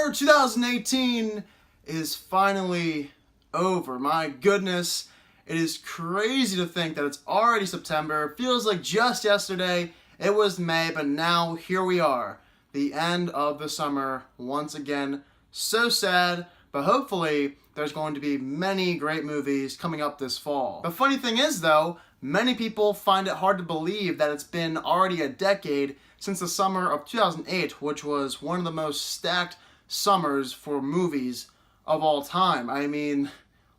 Summer 2018 is finally over. My goodness, it is crazy to think that it's already September. It feels like just yesterday it was May, but now here we are. The end of the summer once again. So sad, but hopefully there's going to be many great movies coming up this fall. The funny thing is though, many people find it hard to believe that it's been already a decade since the summer of 2008, which was one of the most stacked summers for movies of all time. I mean,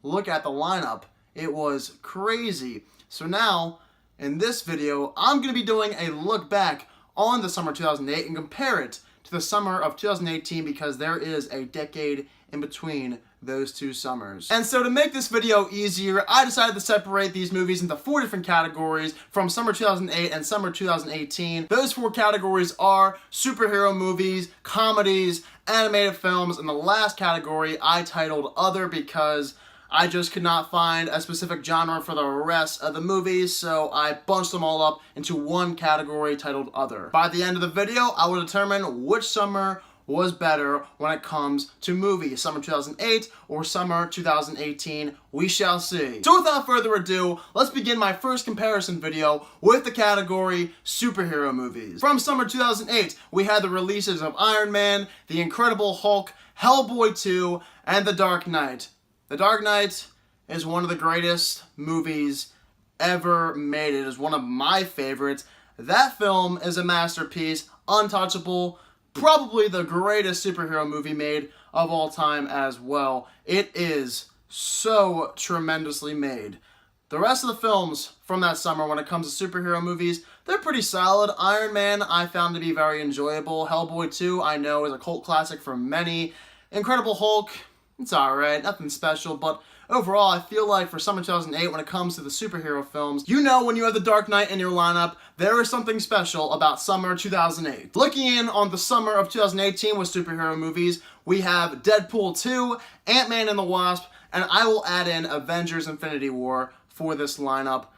look at the lineup. It was crazy. So now, in this video, I'm going to be doing a look back on the summer 2008 and compare it to the summer of 2018 because there is a decade in between those two summers. And so to make this video easier, I decided to separate these movies into 4 different categories from summer 2008 and summer 2018. Those 4 categories are superhero movies, comedies, animated films, and the last category I titled Other because I just could not find a specific genre for the rest of the movies, so I bunched them all up into one category titled Other. By the end of the video, I will determine which summer was better when it comes to movies, summer 2008 or summer 2018, we shall see. So without further ado, let's begin my first comparison video with the category superhero movies. From summer 2008, we had the releases of Iron Man, The Incredible Hulk, Hellboy 2, and The Dark Knight. The Dark Knight is one of the greatest movies ever made. It is one of my favorites. That film is a masterpiece, untouchable, probably the greatest superhero movie made of all time as well. It is so tremendously made. The rest of the films from that summer when it comes to superhero movies, they're pretty solid. Iron Man I found to be very enjoyable. Hellboy 2 I know is a cult classic for many. Incredible Hulk, it's alright, nothing special, but overall, I feel like for summer 2008, when it comes to the superhero films, you know when you have The Dark Knight in your lineup, there is something special about summer 2008. Looking in on the summer of 2018 with superhero movies, we have Deadpool 2, Ant-Man and the Wasp, and I will add in Avengers Infinity War for this lineup.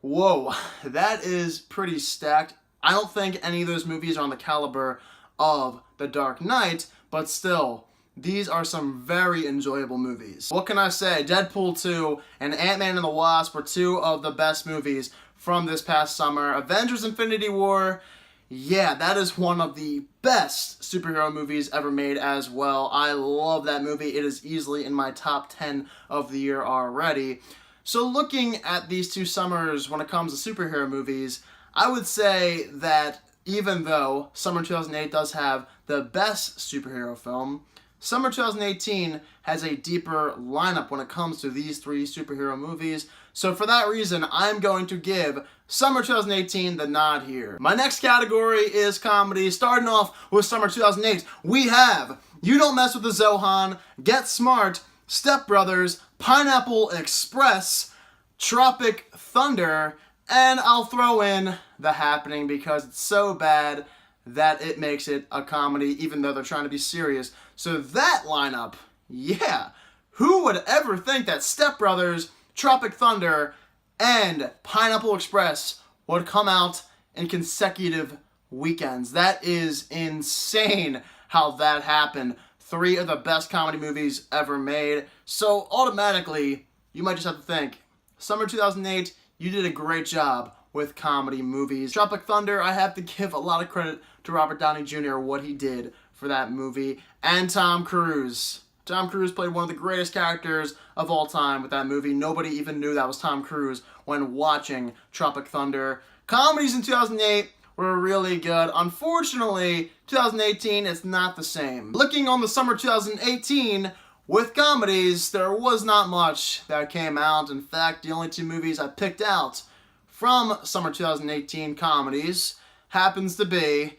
Whoa, that is pretty stacked. I don't think any of those movies are on the caliber of The Dark Knight, but still, these are some very enjoyable movies. What can I say? Deadpool 2 and Ant-Man and the Wasp were 2 of the best movies from this past summer. Avengers Infinity War, yeah, that is one of the best superhero movies ever made as well. I love that movie. It is easily in my top 10 of the year already. So looking at these 2 summers when it comes to superhero movies, I would say that even though summer 2008 does have the best superhero film, summer 2018 has a deeper lineup when it comes to these 3 superhero movies. So for that reason, I'm going to give summer 2018 the nod here. My next category is comedy. Starting off with summer 2008, we have You Don't Mess with the Zohan, Get Smart, Step Brothers, Pineapple Express, Tropic Thunder, and I'll throw in The Happening because it's so bad that it makes it a comedy, even though they're trying to be serious. So that lineup, yeah, who would ever think that Step Brothers, Tropic Thunder, and Pineapple Express would come out in consecutive weekends? That is insane how that happened. 3 of the best comedy movies ever made. So automatically, you might just have to think, summer 2008, you did a great job with comedy movies. Tropic Thunder, I have to give a lot of credit to Robert Downey Jr. what he did for that movie. And Tom Cruise. Tom Cruise played one of the greatest characters of all time with that movie. Nobody even knew that was Tom Cruise when watching Tropic Thunder. Comedies in 2008 were really good. Unfortunately, 2018 is not the same. Looking on the summer 2018 with comedies, there was not much that came out. In fact, the only 2 movies I picked out from summer 2018 comedies happens to be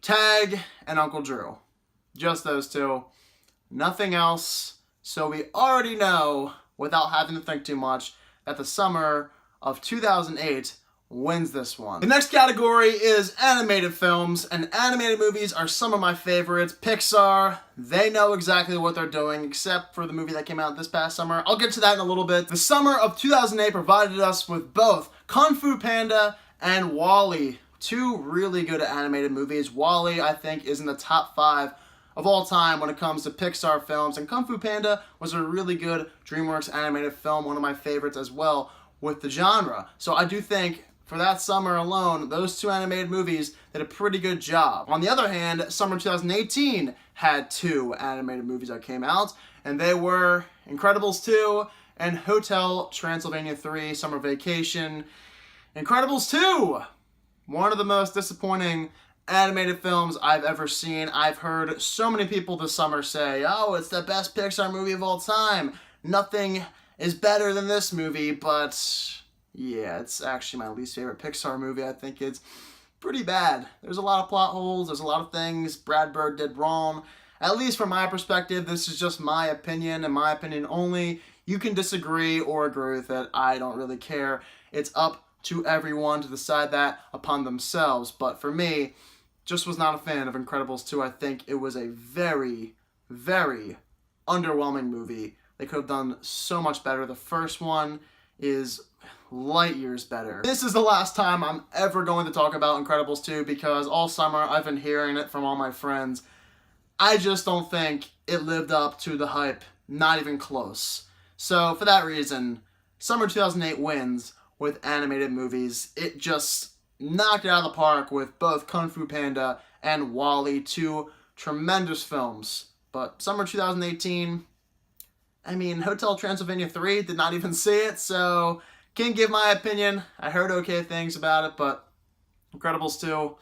Tag and Uncle Drew. Just those 2. Nothing else. So we already know, without having to think too much, that the summer of 2008 wins this one. The next category is animated films, and animated movies are some of my favorites. Pixar, they know exactly what they're doing, except for the movie that came out this past summer. I'll get to that in a little bit. The summer of 2008 provided us with both Kung Fu Panda and WALL-E. 2 really good animated movies. WALL-E, I think, is in the top 5 of all time when it comes to Pixar films, and Kung Fu Panda was a really good DreamWorks animated film, one of my favorites as well with the genre. So I do think for that summer alone, those two animated movies did a pretty good job. On the other hand, summer 2018 had two animated movies that came out, and they were Incredibles 2 and Hotel Transylvania 3 Summer Vacation. Incredibles 2! One of the most disappointing animated films I've ever seen. I've heard so many people this summer say, oh, it's the best Pixar movie of all time. Nothing is better than this movie, but yeah, it's actually my least favorite Pixar movie. I think it's pretty bad. There's a lot of plot holes. There's a lot of things Brad Bird did wrong. At least from my perspective, this is just my opinion and my opinion only. You can disagree or agree with it. I don't really care. It's up to everyone to decide that upon themselves. But for me, just was not a fan of Incredibles 2. I think it was a very, very underwhelming movie. They could have done so much better. The first one is light years better. This is the last time I'm ever going to talk about Incredibles 2 because all summer I've been hearing it from all my friends. I just don't think it lived up to the hype. Not even close. So for that reason, summer 2008 wins with animated movies. It just knocked it out of the park with both Kung Fu Panda and WALL-E, two tremendous films. But summer 2018, I mean, Hotel Transylvania 3, did not even see it, so can't give my opinion. I heard okay things about it, but Incredibles 2,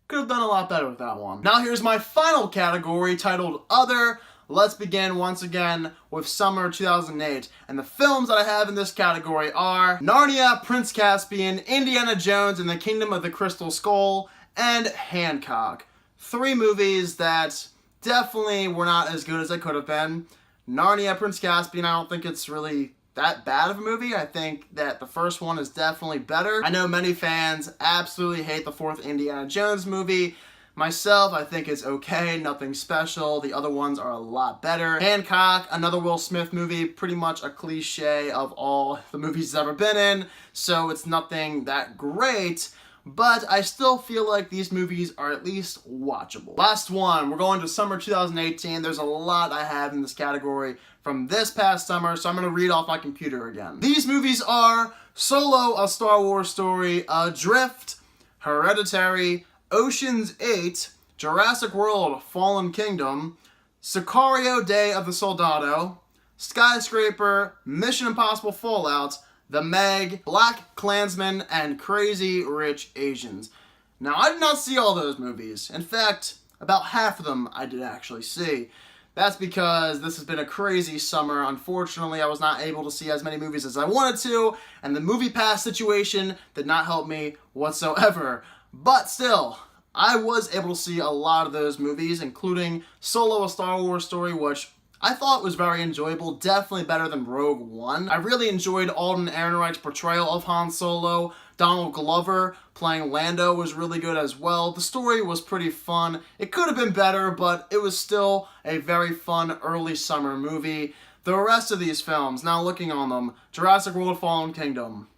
could have done a lot better with that one. Now here's my final category titled Other. Let's begin once again with summer 2008. And the films that I have in this category are Narnia, Prince Caspian, Indiana Jones and the Kingdom of the Crystal Skull, and Hancock. Three movies that definitely were not as good as they could have been. Narnia, Prince Caspian, I don't think it's really that bad of a movie. I think that the first one is definitely better. I know many fans absolutely hate the fourth Indiana Jones movie. Myself, I think it's okay, nothing special. The other ones are a lot better. Hancock, another Will Smith movie, pretty much a cliche of all the movies he's ever been in, so it's nothing that great, but I still feel like these movies are at least watchable. Last one, we're going to summer 2018. There's a lot I have in this category from this past summer, so I'm going to read off my computer again. These movies are Solo, A Star Wars Story, Adrift, Hereditary, Ocean's 8, Jurassic World Fallen Kingdom, Sicario Day of the Soldado, Skyscraper, Mission Impossible Fallout, The Meg, Black Klansman, and Crazy Rich Asians. Now, I did not see all those movies. In fact, about half of them I did actually see. That's because this has been a crazy summer. Unfortunately, I was not able to see as many movies as I wanted to, and the Movie Pass situation did not help me whatsoever. But still, I was able to see a lot of those movies, including Solo, A Star Wars Story, which I thought was very enjoyable, definitely better than Rogue One. I really enjoyed Alden Ehrenreich's portrayal of Han Solo. Donald Glover playing Lando was really good as well. The story was pretty fun. It could have been better, but it was still a very fun early summer movie. The rest of these films, now looking on them, Jurassic World Fallen Kingdom.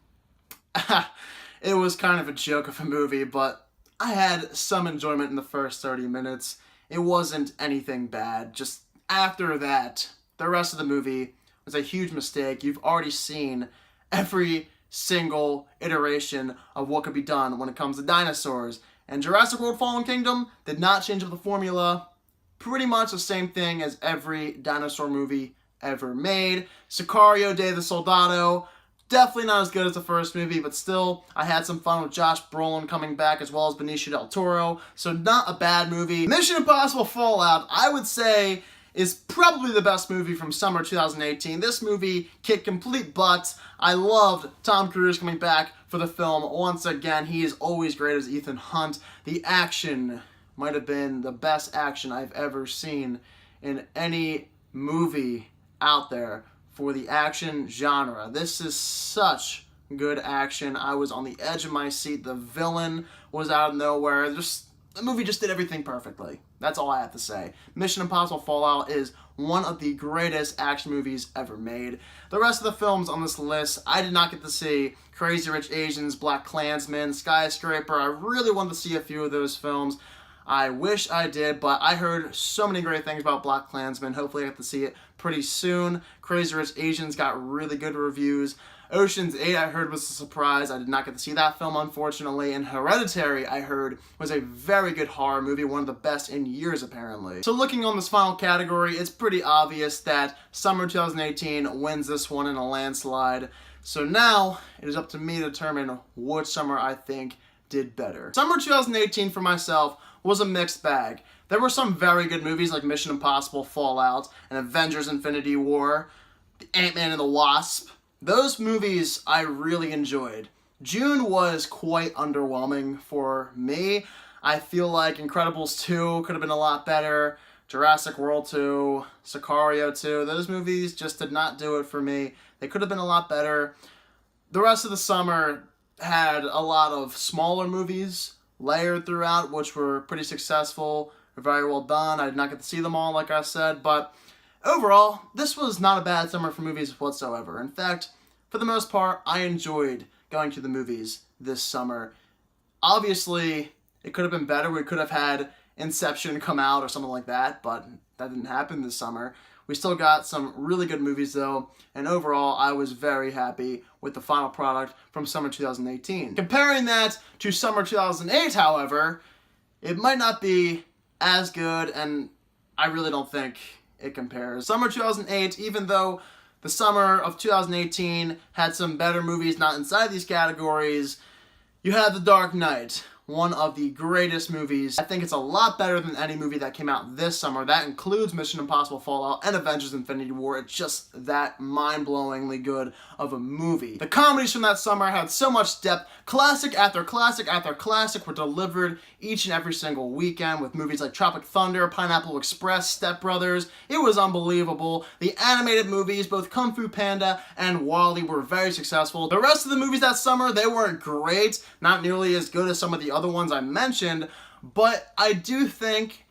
It was kind of a joke of a movie, but I had some enjoyment in the first 30 minutes. It wasn't anything bad. Just after that, the rest of the movie was a huge mistake. You've already seen every single iteration of what could be done when it comes to dinosaurs. And Jurassic World Fallen Kingdom did not change up the formula. Pretty much the same thing as every dinosaur movie ever made. Sicario Day of the Soldado, definitely not as good as the first movie, but still, I had some fun with Josh Brolin coming back as well as Benicio del Toro, so not a bad movie. Mission Impossible Fallout, I would say, is probably the best movie from summer 2018. This movie kicked complete butt. I loved Tom Cruise coming back for the film once again. He is always great as Ethan Hunt. The action might have been the best action I've ever seen in any movie out there for the action genre. This is such good action. I was on the edge of my seat. The villain was out of nowhere. The movie just did everything perfectly. That's all I have to say. Mission Impossible Fallout is one of the greatest action movies ever made. The rest of the films on this list, I did not get to see. Crazy Rich Asians, Black Klansman, Skyscraper. I really wanted to see a few of those films. I wish I did, but I heard so many great things about BlacKkKlansman. Hopefully I get to see it pretty soon. Crazy Rich Asians got really good reviews. Ocean's 8 I heard was a surprise. I did not get to see that film, unfortunately. And Hereditary, I heard, was a very good horror movie, one of the best in years, apparently. So looking on this final category, it's pretty obvious that summer 2018 wins this one in a landslide. So now, it is up to me to determine which summer I think did better. Summer 2018 for myself was a mixed bag. There were some very good movies like Mission Impossible Fallout and Avengers Infinity War, Ant-Man and the Wasp. Those movies I really enjoyed. June was quite underwhelming for me. I feel like Incredibles 2 could have been a lot better. Jurassic World 2, Sicario 2, those movies just did not do it for me. They could have been a lot better. The rest of the summer had a lot of smaller movies layered throughout, which were pretty successful, very well done. I did not get to see them all, like I said, but overall, this was not a bad summer for movies whatsoever. In fact, for the most part, I enjoyed going to the movies this summer. Obviously, it could have been better. We could have had Inception come out or something like that, but that didn't happen this summer. We still got some really good movies though, and overall I was very happy with the final product from summer 2018. Comparing that to summer 2008, however, it might not be as good, and I really don't think it compares. Summer 2008, even though the summer of 2018 had some better movies not inside these categories, you had The Dark Knight, one of the greatest movies. I think it's a lot better than any movie that came out this summer. That includes Mission Impossible Fallout and Avengers Infinity War. It's just that mind-blowingly good of a movie. The comedies from that summer had so much depth. Classic after classic after classic were delivered each and every single weekend with movies like Tropic Thunder, Pineapple Express, Step Brothers. It was unbelievable. The animated movies, both Kung Fu Panda and WALL-E, were very successful. The rest of the movies that summer, they weren't great, not nearly as good as some of the other ones I mentioned, but I do think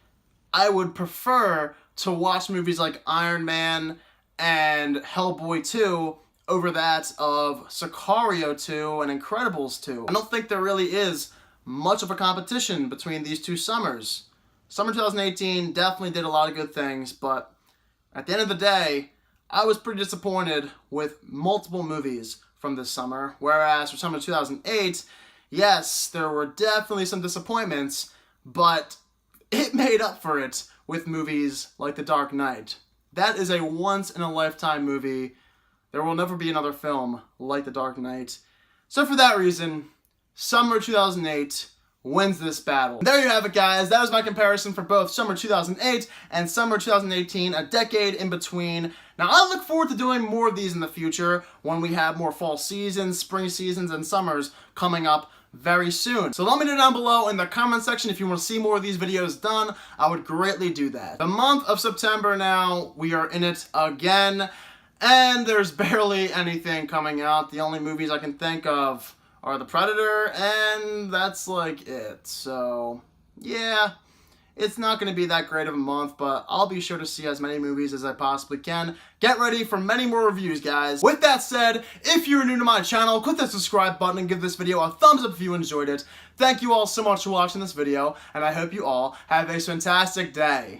I would prefer to watch movies like Iron Man and Hellboy 2 over that of Sicario 2 and Incredibles 2. I don't think there really is much of a competition between these two summers. Summer 2018 definitely did a lot of good things, but at the end of the day, I was pretty disappointed with multiple movies from this summer, whereas for summer 2008, yes, there were definitely some disappointments, but it made up for it with movies like The Dark Knight. That is a once-in-a-lifetime movie. There will never be another film like The Dark Knight. So for that reason, summer 2008 wins this battle. And there you have it, guys. That was my comparison for both summer 2008 and summer 2018, a decade in between. Now, I look forward to doing more of these in the future when we have more fall seasons, spring seasons, and summers coming up very soon. So let me know down below in the comment section if you want to see more of these videos done. I would greatly do that. The month of September now, we are in it again, and there's barely anything coming out. The only movies I can think of are The Predator, and that's like it. So yeah, it's not going to be that great of a month, but I'll be sure to see as many movies as I possibly can. Get ready for many more reviews, guys. With that said, if you're new to my channel, click that subscribe button and give this video a thumbs up if you enjoyed it. Thank you all so much for watching this video, and I hope you all have a fantastic day.